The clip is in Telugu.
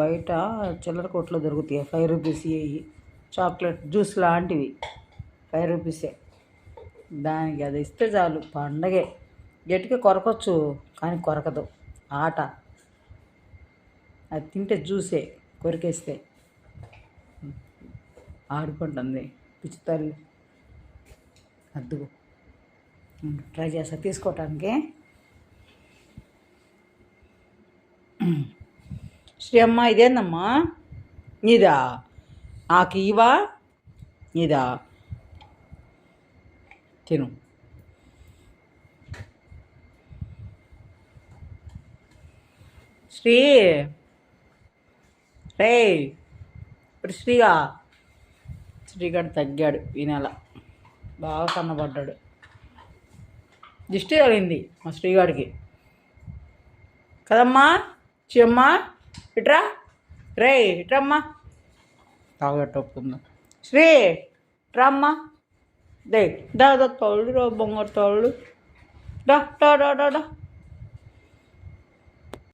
బయట చిల్లర కొట్లో దొరుకుతాయి 5 రూపీస్ చాక్లెట్ జ్యూస్ లాంటివి 5 రూపీసే. దానికి అది ఇస్తే చాలు పండగే. గట్టిగా కొరకొచ్చు కానీ కొరకదు. ఆట అది తింటే జ్యూసే, కొరికేస్తే ఆడుకుంటుంది పిచ్చి తల్లి. అద్దుగు ట్రై చేస్తా తీసుకోవటానికి. శ్రీ అమ్మ ఇదేందమ్మా? నీదా? నాకు ఇవా? నీదా? తిను. శ్రీ రే ఇప్పుడు శ్రీగాడు తగ్గాడు ఈ నెల, బాగా సన్నబడ్డాడు. దిష్టి తగిలింది మా శ్రీగాడికి కదమ్మా. చిమ్మా ఇట్రా, రే ఇట్రమ్మా, తాగట్టొప్పుకుందా. శ్రీ రామ్మా, దే దా తోళ్ళు రా బొంగ తోళ్ళు, డా డా డా డా.